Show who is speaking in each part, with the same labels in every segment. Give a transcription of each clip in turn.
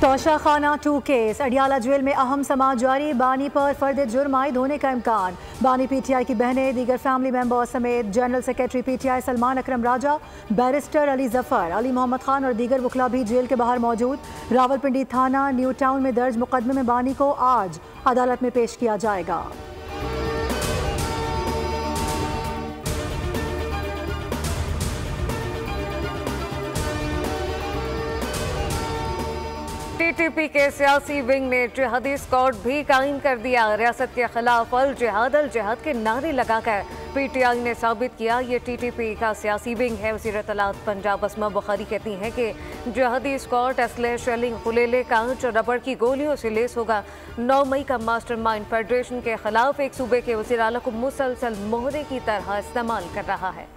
Speaker 1: तोशा खाना 2 case, Adiala jail में अहम समाअत जारी, बानी पर फर्द जुर्म आयद होने का इम्कान। बानी पीटीआई की बहनें, दीगर फैमिली मेंबर्स समेत जनरल सेक्रेटरी पीटीआई सलमान अकरम राजा, बैरिस्टर अली जफर, अली मोहम्मद खान और दीगर वकला भी जेल के बाहर मौजूद। रावलपिंडी थाना न्यू टाउन में दर्ज मुकदमे में बानी को आज अदालत में पेश किया जाएगा।
Speaker 2: टीटीपी के सियासी विंग ने जिहादी स्क्वाड भी कायम कर दिया। रियासत के खिलाफ अल जिहाद के नारे लगाकर पीटीआई ने साबित किया ये टीटीपी का सियासी विंग है। वज़ीर इत्तलात पंजाब अस्मा बुखारी कहती हैं कि जिहादी स्क्वाड असले, शेलिंग, खुलेले, कांच और रबड़ की गोलियों से लेस होगा। 9 मई का मास्टरमाइंड फेडरेशन के खिलाफ एक सूबे के वज़ीर आला को मुसलसल मोहरे की तरह इस्तेमाल कर रहा है।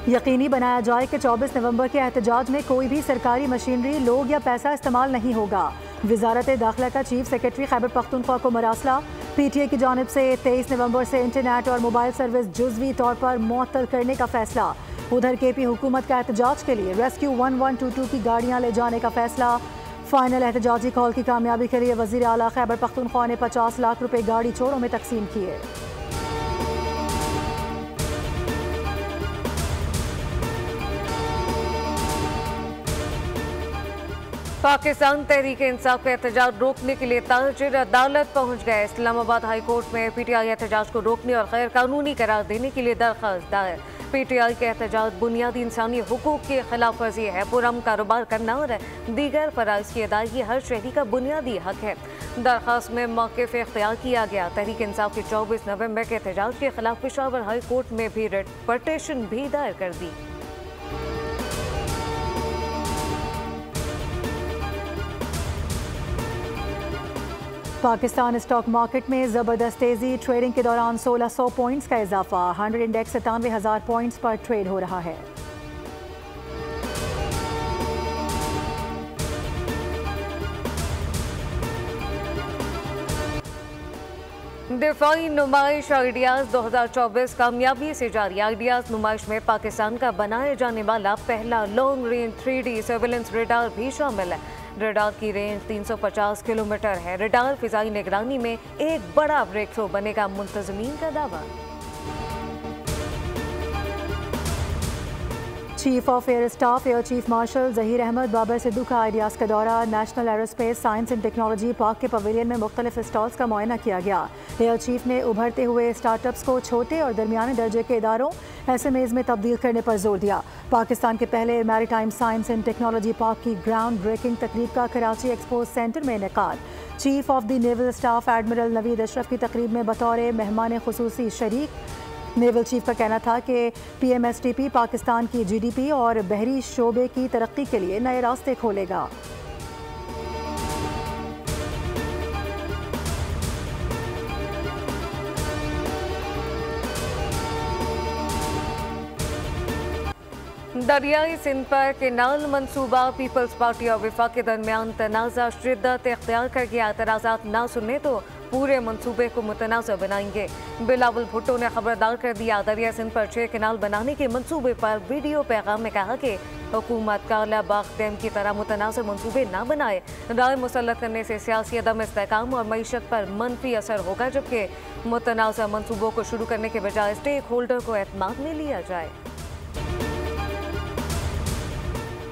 Speaker 1: यकीनी बनाया जाए कि 24 नवंबर के एहतजाज में कोई भी सरकारी मशीनरी, लोग या पैसा इस्तेमाल नहीं होगा। वजारत दाखिला का चीफ सेक्रेटरी खैबर पख्तूनख्वा को मरासला। पीटीए की जानिब से 23 नवंबर से इंटरनेट और मोबाइल सर्विस जुज़वी तौर पर मुअत्तल करने का फैसला। उधर केपी हुकूमत का एहतजाज के लिए रेस्क्यू 1122 की गाड़ियाँ ले जाने का फैसला। फाइनल एहतजाजी कॉल की कामयाबी के लिए वज़ीर आला खैबर पख्तूनख्वा ने 50 लाख रुपए गाड़ी चोरों में तकसीम किए।
Speaker 2: पाकिस्तान तहरीक इंसाफ का एहतजाज रोकने के लिए ताजिर अदालत पहुंच गए। इस्लामाबाद हाई कोर्ट में पीटीआई एहतजाज को रोकने और गैर कानूनी करार देने के लिए दरख्वास्त दायर। पीटीआई के एहतजाज बुनियादी इंसानी हुकूक की खिलाफ वर्जी है। पुरअमन कारोबार करना और दीगर फराइज की अदायगी हर शहरी का बुनियादी हक है। दरख्वास्त में मौक़िफ़ इख्तियार किया गया। तहरीक इंसाफ की 24 नवंबर के एहतजाज के खिलाफ पेशावर हाई कोर्ट में भी रिट पटिशन भी दायर कर दी।
Speaker 1: पाकिस्तान स्टॉक मार्केट में ज़बरदस्त तेज़ी, ट्रेडिंग के दौरान 1600 पॉइंट्स का इजाफा। 100 इंडेक्स 97,000 पॉइंट्स पर ट्रेड हो रहा है।
Speaker 2: दिफाई नुमाइश आइडियाज़ 2024 कामयाबी से जारी। आइडियाज़ नुमाइश में पाकिस्तान का बनाया जाने वाला पहला long range 3D surveillance radar भी शामिल है। रेडार की रेंज 350 किलोमीटर है। रेडार फिजाई निगरानी में एक बड़ा ब्रेक थ्रू बनेगा, मुंतज़मीन का दावा।
Speaker 1: Chief of air staff air chief marshal Zaheer Ahmed Babar Sidhu का आइडियाज़ का दौरा। National aerospace science and technology park के पवेलियन में मुख्तलिफ स्टॉल्स का मुआयना किया गया। एयर चीफ ने उभरते हुए स्टार्टअप्स को छोटे और दरमियाने दर्जे के इदारों SMEs में तब्दील करने पर जोर दिया। पाकिस्तान के पहले maritime science and technology park की ग्राउंड ब्रेकिंग तकरीब का कराची एक्सपो सेंटर में इनेकाद। Chief of the naval staff admiral Naveed Ashraf की तकरीब में बतौर मेहमान खुसूसी शरीक। नेवल चीफ का कहना था कि PMSTP पाकिस्तान की GDP और बहरी शोबे की तरक्की के लिए नए रास्ते खोलेगा।
Speaker 2: दरियाई सिंध पर केनाल मंसूबा पीपल्स पार्टी और वफाक के दरमियान तनाज़ा शिद्दत इख्तियार कर गया। एतराज़ात ना सुने तो पूरे मंसूबे को मुतनाज़ बनाएंगे। बिलावल भुट्टो ने खबरदार कर दिया। दरिया सिंध पर 6 केनाल बनाने के मंसूबे पर वीडियो पैगाम में कहा कि हुकूमत काला बाग डैम की तरह मुतनाज़ मंसूबे ना बनाए। राय मुसल्लत करने से सियासी अदम इस्तेहकाम और मईशत पर मनफी असर होगा, जबकि मुतनाज़ मंसूबों को शुरू करने के बजाय स्टेक होल्डर को एतमाद में लिया जाए।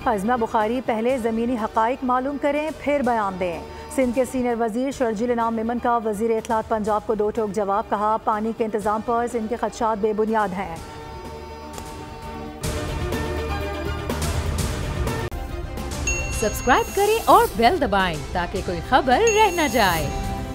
Speaker 1: अज़मा बुखारी पहले ज़मीनी हक़ाइक़ मालूम करें फिर बयान दें। सिंध के सीनियर वजीर शर्जील इनाम मेमन का वजीर इत्तलात पंजाब को 2 टोक जवाब। कहा, पानी के इंतजाम पर सिंध के खदशात बेबुनियाद हैं।
Speaker 3: सब्सक्राइब करें और बेल दबाएं ताकि कोई खबर रह न जाए।